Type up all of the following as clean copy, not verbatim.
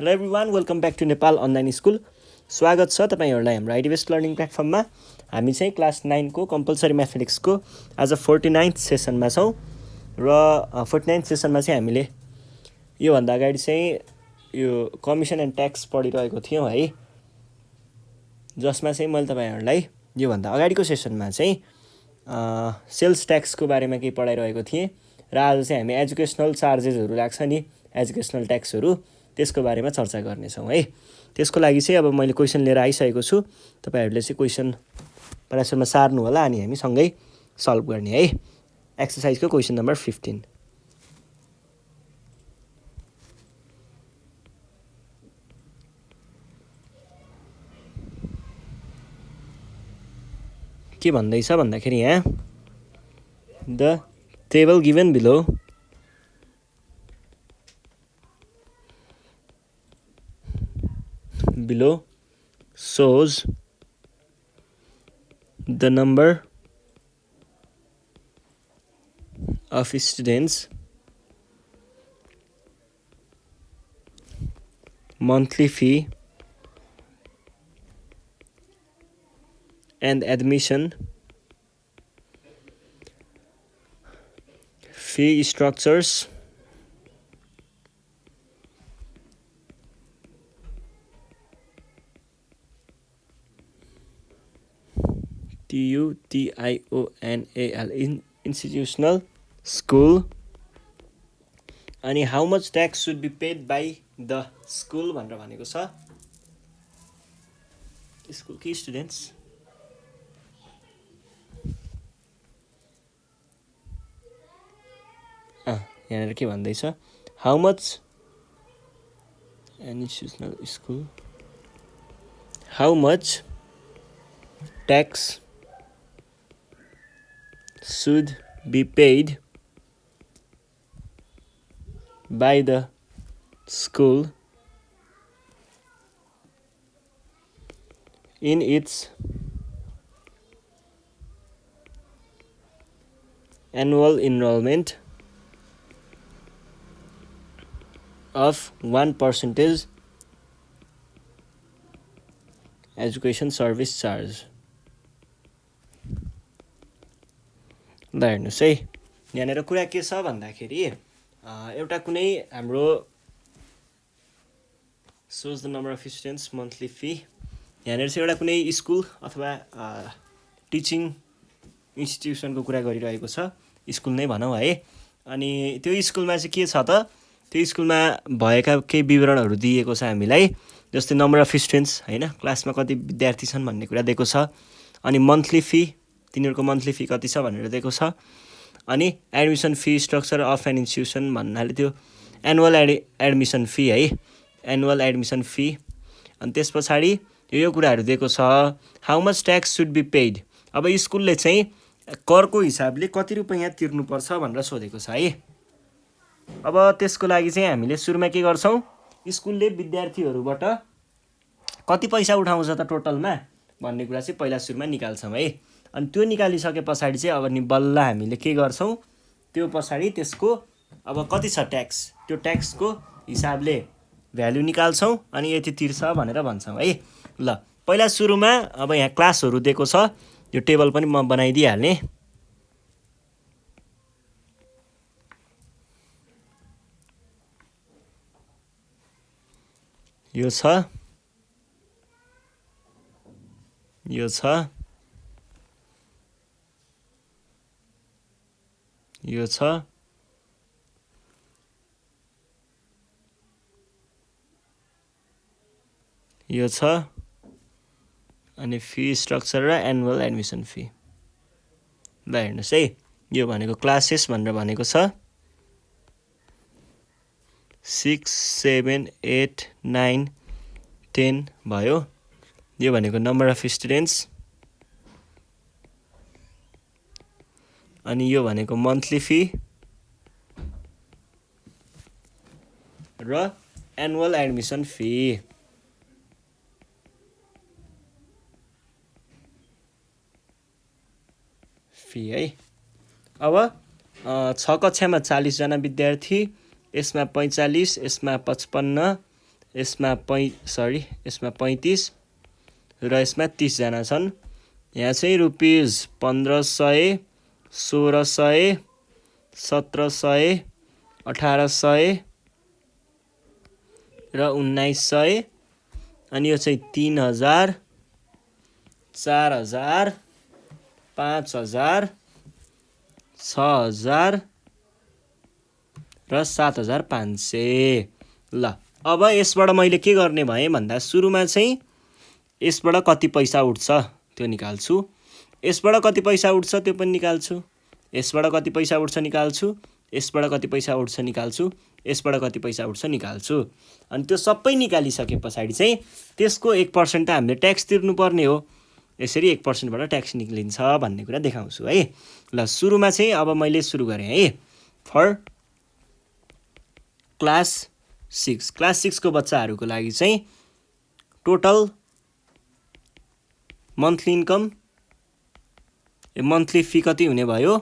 Hello everyone, welcome back to Nepal online school. स्वागत छ तपाईँहरूलाई हाम्रो आइडी बेस्ड लर्निङ प्लेटफर्ममा। हामी चाहिँ क्लास 9को कम्पलसरी म्याथमेटिक्सको आज 49th सेसनमा छौँ र 49th सेसनमा चाहिँ हामीले योभन्दा अगाडि चाहिँ यो कमिसन एन्ड ट्याक्स पढिरहेको थियौँ है, जसमा चाहिँ मैले तपाईँहरूलाई योभन्दा अगाडिको सेसनमा चाहिँ सेल्स ट्याक्सको बारेमा केही पढाइरहेको थिएँ र आज चाहिँ हामी एजुकेसनल चार्जेसहरू लाग्छ नि, एजुकेसनल ट्याक्सहरू, त्यसको बारेमा चर्चा गर्नेछौँ है। त्यसको लागि चाहिँ अब मैले क्वेसन लिएर आइसकेको छु। तपाईँहरूले चाहिँ क्वेसन प्यारासुरमा सार्नु होला अनि हामी सँगै सल्भ गर्ने है। एक्सर्साइजको क्वेसन नम्बर 15। के भन्दैछ भन्दाखेरि यहाँ the table given below shows the number of students, monthly fee and admission fee structures TUTIONAL in institutional school, अनि how much tax should be paid by the school भनेर भनेको छ। स्कुलकै स्टुडेन्ट्स यहाँनिर के भन्दैछ, how much institutional school, how much tax should be paid by the school in its annual enrollment of 1% education service charge। ल हेर्नुहोस् है, यहाँनिर कुरा के छ भन्दाखेरि एउटा कुनै हाम्रो shows the number of students monthly fee, यहाँनिर चाहिँ एउटा कुनै स्कुल अथवा टिचिङ इन्स्टिट्युसनको कुरा गरिरहेको छ, स्कुल नै भनौँ है। अनि त्यो स्कुलमा चाहिँ के छ त, त्यो स्कुलमा भएका केही विवरणहरू दिएको छ हामीलाई, जस्तै नम्बर अफ स्टुडेन्ट्स होइन, क्लासमा कति विद्यार्थी छन् भन्ने कुरा दिएको छ, अनि मन्थली फी, तिनीहरूको मन्थली फी कति छ भनेर दिएको छ, अनि admission fee structure of an institution भन्नाले त्यो एनुअल एडमिसन फी है, एनुअल एडमिसन फी। अनि त्यस पछाडि यो कुराहरू दिएको छ, how much tax should be paid. अब स्कुलले चाहिँ करको हिसाबले कति रुपियाँ तिर्नुपर्छ भनेर सोधेको छ है। अब त्यसको लागि चाहिँ हामीले सुरुमा के गर्छौँ, स्कुलले विद्यार्थीहरूबाट कति पैसा उठाउँछ त टोटलमा भन्ने कुरा चाहिँ पहिला सुरुमा निकाल्छौँ है। अनि त्यो निकालिसके पछाडि चाहिँ अब नि बल्ल हामीले के गर्छौँ, त्यो पछाडि त्यसको अब कति छ ट्याक्स, त्यो ट्याक्सको हिसाबले भ्यालु निकाल्छौँ अनि यति तिर्छ भनेर भन्छौँ है। ल पहिला सुरुमा अब यहाँ क्लासहरू दिएको छ, यो टेबल पनि म बनाइदिइहाल्ने। यो छ, यो छ, यो छ, यो छ, अनि फी स्ट्रक्चर र एनुअल एडमिसन फी। ल हेर्नुहोस् है, यो भनेको क्लासेस भनेर भनेको छ 6, 7, 8, 9, 10 भयो। यो भनेको नम्बर अफ स्टुडेन्ट्स, अनि यो भनेको मन्थली फी र एनुअल एडमिसन फी। फी है। अब 6 कक्षामा 40 जना विद्यार्थी, यसमा 45, यसमा 55 यसमा 35 र यसमा 30 जना छन्। यहाँ चाहिँ रुपिस 1500, 1600, 1700, 1800 र 1900 अनि यो चाहिँ 3000, 4000, 5000, 6000 र 7500। ल अब यसबाट मैले के गर्ने भएँ भन्दा सुरुमा चाहिँ यसबाट कति पैसा उठ्छ त्यो निकाल्छु, यसबाट कति पैसा उठ्छ त्यो पनि निकाल्छु, यसबाट कति पैसा उठ्छ निकाल्छु, यसबाट कति पैसा उठ्छ निकाल्छु, यसबाट कति पैसा उठ्छ निकाल्छु। अनि त्यो सबै निकालिसके पछाडि चाहिँ त्यसको 1% त हामीले ट्याक्स तिर्नुपर्ने हो। यसरी 1%बाट ट्याक्स निक्लिन्छ भन्ने कुरा देखाउँछु है। ल सुरुमा चाहिँ अब मैले सुरु गरेँ है। फर क्लास 6 को बच्चाहरूको लागि चाहिँ total monthly income monthly fee कति हुने भयो?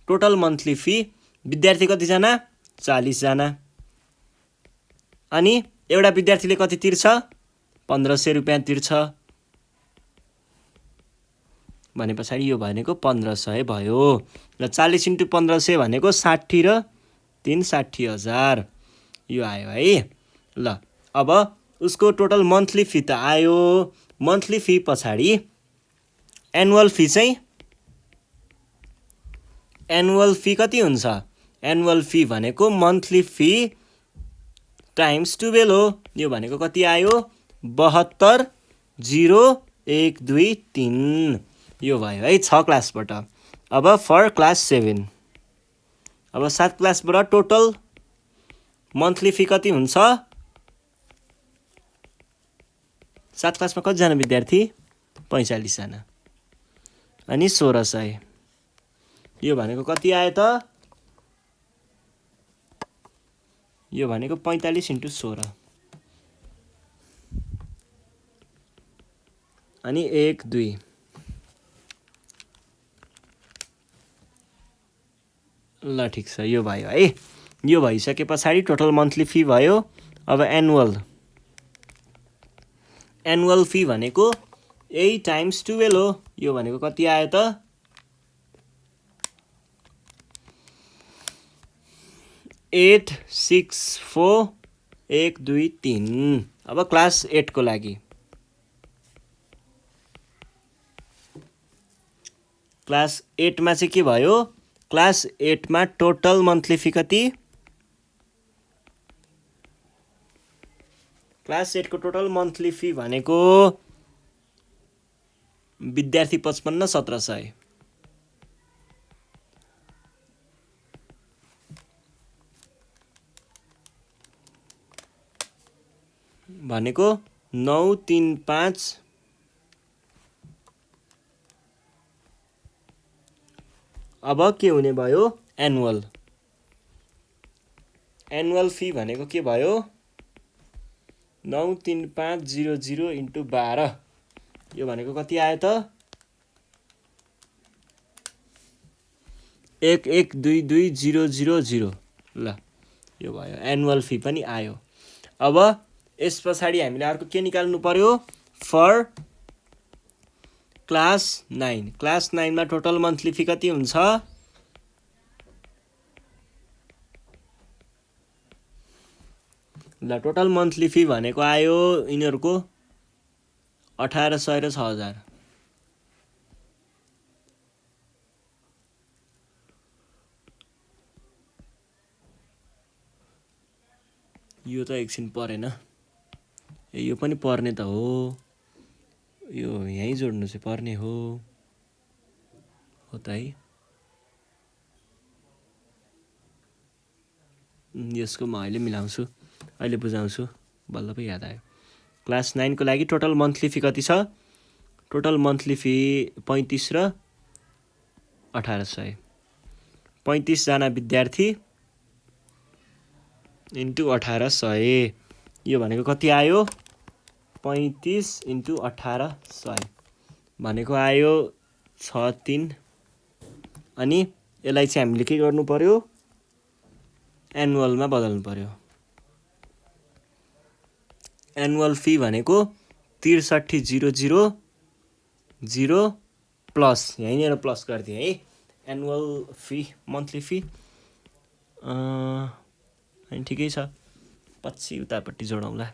टोटल मन्थली फी विद्यार्थी कतिजना? 40 जना। अनि एउटा विद्यार्थीले कति तिर्छ? 1500 रुपियाँ तिर्छ भने पछाडि यो भनेको 1500 भयो। र 40 × 1500 भनेको 60 र 3 60,000 यो आयो है। ल अब उसको टोटल मन्थली फी त आयो। मन्थली फी पछाडि एनुअल फी चाहिँ एनुअल फी कति हुन्छ? एनुअल फी भनेको मन्थली फी टाइम्स 12 हो। यो भनेको कति आयो? 72,0123 यो भयो है 6 क्लासबाट। अब फर क्लास 7 अब 7 क्लासबाट टोटल मन्थली फी कति हुन्छ? 7 क्लासमा कतिजना विद्यार्थी? 45 जना अनि 1600 यो भनेको कति आयो त? यो भनेको 45 × 16 अनि 1 2 ल ठिक छ यो भयो है। यो भइसके पछाडि टोटल मन्थली फी भयो। अब एनुअल फी भनेको 8 × 12 हो। यो भनेको कति आयो त? 864123। अब क्लास 8 को लागि क्लास 8 मा चाहिँ के भयो? क्लास 8 मा टोटल मन्थली फी कति? क्लास 8 को टोटल मन्थली फी भनेको विद्यार्थी 55 1700 भनेको 935 अब के हुने भयो? एनुअल फी भनेको के भयो? 93500 × 12 यो भनेको कति आयो त? 112200 ल यो भयो एनुअल फी पनि आयो। अब यस पछाडि हामीले अर्को के निकाल्नु पर्यो? फर क्लास 9 क्लास 9 मा टोटल मन्थली फी कति हुन्छ? ल टोटल मन्थली फी भनेको आयो यिनीहरूको 1800 र 6000 यो त एकछिन परेन। यो पनि पर्ने त हो। यो यही जोड्नु चाहिँ पर्ने हो त है। यसको म अहिले मिलाउँछु, अहिले बुझाउँछु, बल्ल पो याद आयो। क्लास 9 को लागि टोटल मन्थली फी कति छ? टोटल मन्थली फी 35 र 1800 35 जना विद्यार्थी इन्टु 1800 यो भनेको कति आयो? 35 × 1800 भनेको आयो 63 अनि यसलाई चाहिँ हामीले के गर्नु पर्यो? एनुअलमा बदल्नु पर्यो। एनुअल फी भनेको 63,000 प्लस यहीँनिर प्लस गरिदिएँ है एनुअल फी मन्थली फी अनि ठिकै छ पछि उतापट्टि जोडौँला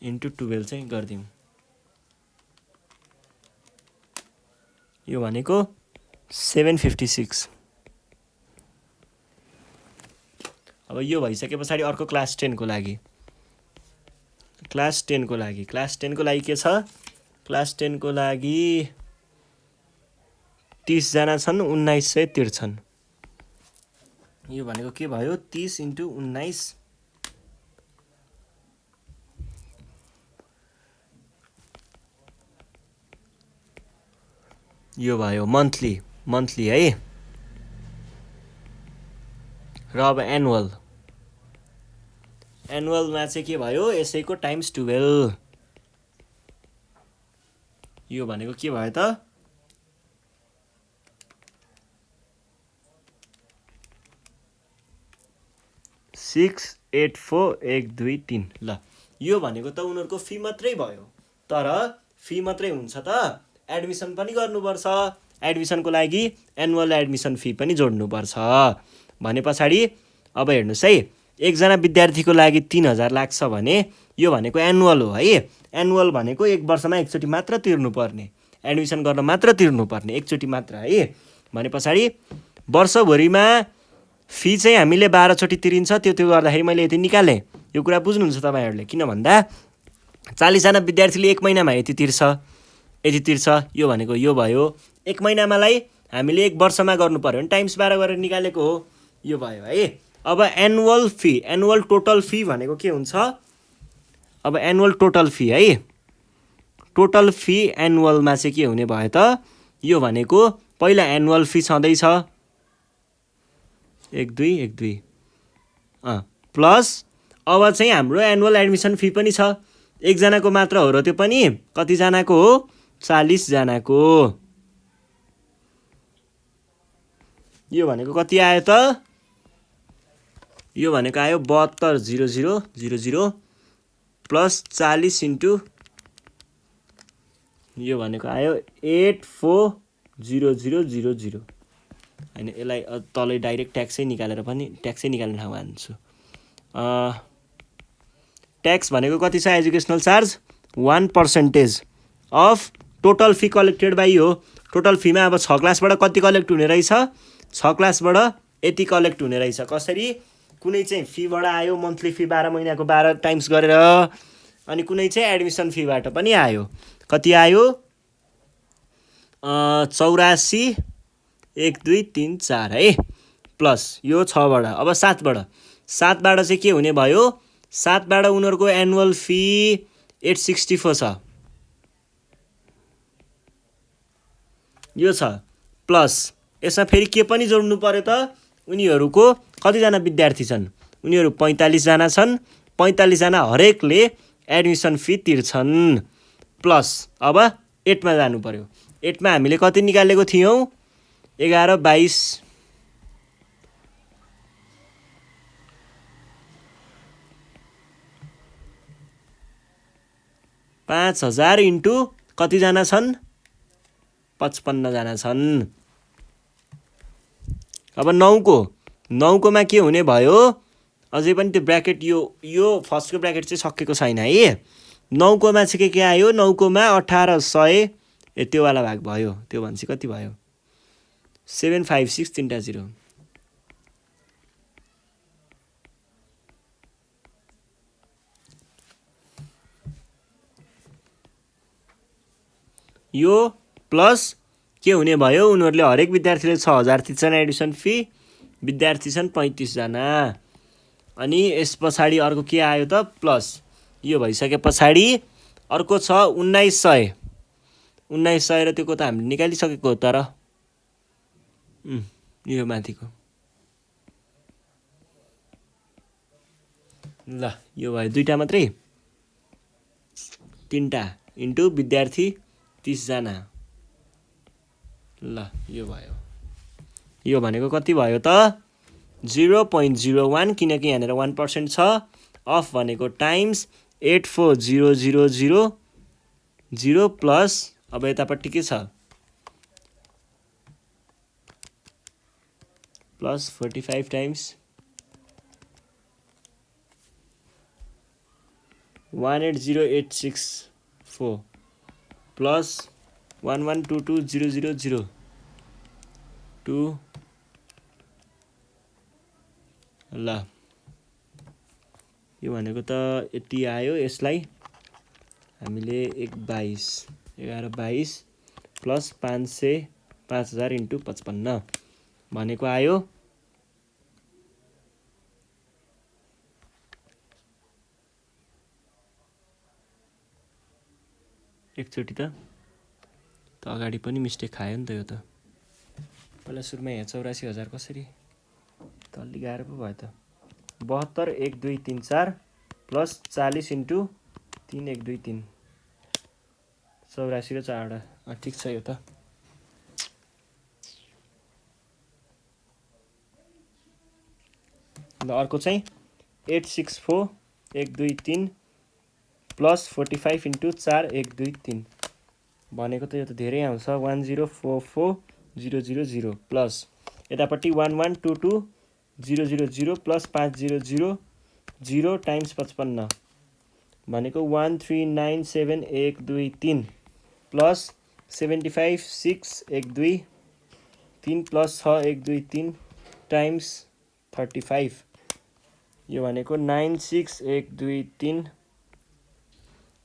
इन्टु 12 चाहिँ गरिदिउँ यो भनेको 756 अब यो भइसके पछाडि अर्को क्लास 10 को लागि क्लास 10 को लागि के छ क्लास 10 को लागि 30 जना छन् 1900 तिर्छन् यो भनेको के भयो 30 × 19 यो भयो मन्थली है र अब एनुअलमा चाहिँ के भयो यसैको टाइम्स 12 यो भनेको के भयो त 684,123 ल यो भनेको त उनीहरूको फी मात्रै भयो तर फी मात्रै हुन्छ त एडमिसन पनि गर्नुपर्छ एडमिसनको लागि एनुअल एडमिसन फी पनि जोड्नुपर्छ भने पछाडि अब हेर्नुहोस् है एकजना विद्यार्थीको लागि 3,000 लाग्छ भने यो भनेको एनुअल हो है एनुअल भनेको एक वर्षमा एकचोटि मात्र तिर्नुपर्ने एडमिसन गर्न मात्र तिर्नुपर्ने एकचोटि मात्र है भने पछाडि वर्षभरिमा फी चाहिँ हामीले 12 चोटि तिरिन्छ त्यो गर्दाखेरि मैले यति निकालेँ यो कुरा बुझ्नुहुन्छ तपाईँहरूले किन भन्दा 40 जना विद्यार्थीले एक महिनामा यति तिर्छ यो भनेको यो भयो एक महिनामालाई हामीले एक वर्षमा गर्नु पर्यो भने टाइम्स 12 गरेर निकालेको हो यो भयो है अब एनुअल टोटल फी भनेको के हुन्छ अब एनुअल टोटल फी है टोटल फी एनुअलमा चाहिँ के हुने भयो त यो भनेको पहिला एनुअल फी छँदैछ 1,2 प्लस अब चाहिँ हाम्रो एनुअल एडमिसन फी पनि छ एकजनाको मात्र हो र त्यो पनि कतिजनाको हो 40 जनाको यो भनेको कति आयो त यो भनेको आयो 72,000 प्लस 40 × यो भनेको आयो 84,000 हैन यसलाई तलै डाइरेक्ट ट्याक्सै निकाल्न ठाउँमा हान्छु ट्याक्स भनेको कति छ educational charge 1% of total fee collected by हो टोटल फीमा अब 6 क्लासबाट कति कलेक्ट हुने रहेछ 6 क्लासबाट यति कलेक्ट हुने रहेछ कसरी कुनै चाहिँ फीबाट आयो मन्थली फी 12 महिनाको 12 टाइम्स गरेर अनि कुनै चाहिँ एडमिसन फीबाट पनि आयो कति आयो 84,1,2,3,4 है प्लस यो 6 बाट अब 7 बाट चाहिँ के हुने भयो 7 बाट उनीहरूको एनुअल फी 864 छ यो छ प्लस यसमा फेरि के पनि जोड्नु पर्यो त उनीहरूको कतिजना विद्यार्थी छन् उनीहरू 45 जना छन् 45 जना हरेकले एडमिसन फी तिर्छन् प्लस अब 8 मा जानु पर्यो 8 मा हामीले कति निकालेको थियौं 11 22 5,000 इन्टु कतिजना छन् 55 जना छन् अब 9 को मा के हुने भयो अझै पनि त्यो ब्र्याकेट यो फर्स्टको ब्र्याकेट चाहिँ सकेको छैन है 9 को मा चाहिँ के आयो 9 को मा 1800 त्यो वाला भाग भयो त्यो भन्छ कति भयो 756 तीनटा 0 यो प्लस के हुने भयो उनीहरूले हरेक विद्यार्थीले 6,000 तिर्छन् एडमिसन फी विद्यार्थी छन् 35 जना अनि यस पछाडी अर्को के आयो त प्लस यो भइसके पछाडी अर्को छ 1900 र त्यो को त हामीले निकालिसकेको हो तर यो माथिको ल यो भयो दुईटा मात्रै तीनटा इन्टु विद्यार्थी 30 जना ल यो भयो यो भनेको कति भयो त 0.01 किनकि यहाँनिर 1% छ अफ भनेको टाइम्स 840000 प्लस अब यतापट्टि के छ प्लस 45 टाइम्स 180864 प्लस 1122000 2 ल यो भनेको त यति आयो यसलाई हामीले 1122 प्लस 5000 इन्टु 55 भनेको आयो एकचोटि त अगाडि पनि मिस्टेक खायो नि त यो त पहिला सुरुमा यहाँ 84,000 कसरी त अलि गाह्रो पो भयो त 721234 प्लस 40 इन्टु 3123 84 र 4 ठिक छ यो त ल अर्को चाहिँ 864123 प्लस 45 इन्टु 4123 भनेको त यो त धेरै आउँछ 1044000 प्लस यतापट्टि 1122000 प्लस 5000 टाइम्स 55 भनेको 1397123 प्लस 75612 प्लस 6123 टाइम्स 35 यो भनेको 96123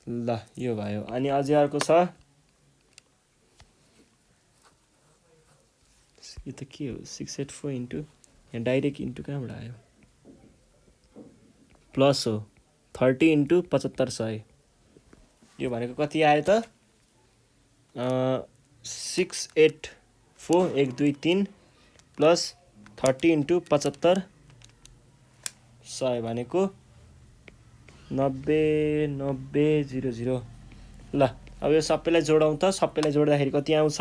ल यो भयो अनि अझै अर्को छ यो त के हो 684 इन्टु यहाँ डाइरेक्ट इन्टु कहाँबाट आयो प्लस हो 30 इन्टु 7500 यो भनेको कति आयो त 684123 प्लस 30 इन्टु 7500 भनेको 9000 ल अब यो सबैलाई जोडौँ त सबैलाई जोड्दाखेरि कति आउँछ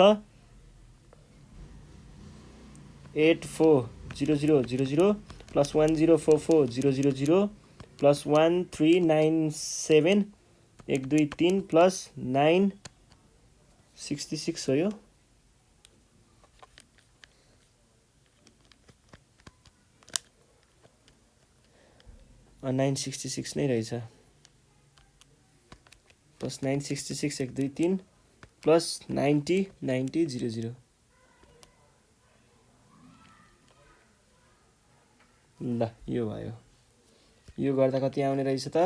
84000 प्लस 1044000 प्लस 1397123 प्लस 966 हो यो 966 नै रहेछ प्लस 966123 प्लस 9000 ल यो भयो यो गर्दा कति आउने रहेछ त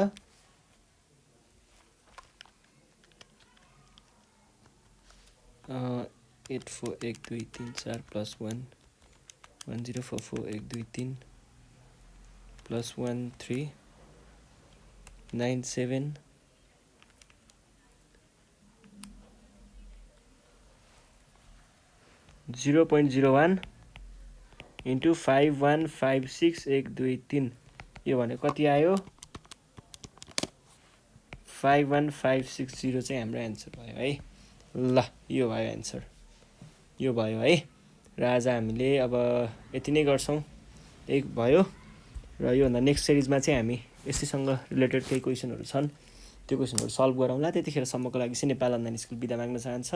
841234 प्लस 1104412 प्लस 1397 0.01 इन्टु 5156123 यो भने कति आयो 51560 चाहिँ हाम्रो एन्सर भयो है ल यो भयो एन्सर यो भयो है र आज हामीले अब यति नै गर्छौँ यही भयो र योभन्दा नेक्स्ट सिरिजमा चाहिँ हामी यसैसँग रिलेटेड केही क्वेसनहरू छन् त्यो क्वेसनहरू सल्भ गरौँला त्यतिखेरसम्मको लागि चाहिँ नेपाल अनलाइन स्कुल बिदा माग्न चाहन्छ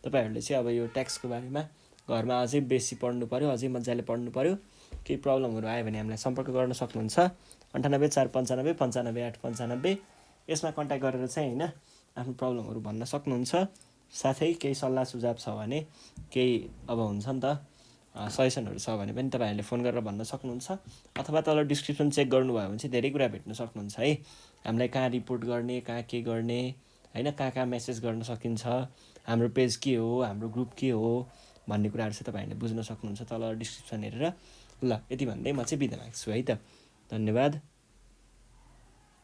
तपाईहरूले चाहिँ अब यो ट्याक्सको बारेमा घरमा अझै बेसी पढ्नु पर्यो अझै मजाले पढ्नु पर्यो केही प्रब्लमहरू आयो भने हामीलाई सम्पर्क गर्न सक्नुहुन्छ 9845955895 यसमा कन्ट्याक्ट गरेर चाहिँ हैन आफ्नो प्रब्लमहरू भन्न सक्नुहुन्छ साथै केही सल्लाह सुझाव छ भने केही अब हुन्छ नि त सजेसनहरू छ भने पनि तपाईहरूले फोन गरेर भन्न सक्नुहुन्छ अथवा तल डिस्क्रिप्सन चेक गर्नुभयो भने चाहिँ धेरै कुरा भेट्न सक्नुहुन्छ है हामीलाई कहाँ रिपोर्ट गर्ने कहाँ के गर्ने हैन कहाँ मेसेज गर्न सकिन्छ हाम्रो पेज के हो हाम्रो ग्रुप के हो भन्ने कुराहरु चाहिँ तपाईहरुले बुझ्न सक्नुहुन्छ तल डिस्क्रिप्सन हेरेर ल यति भन्दै म चाहिँ बिदा माग्छु है त धन्यवाद।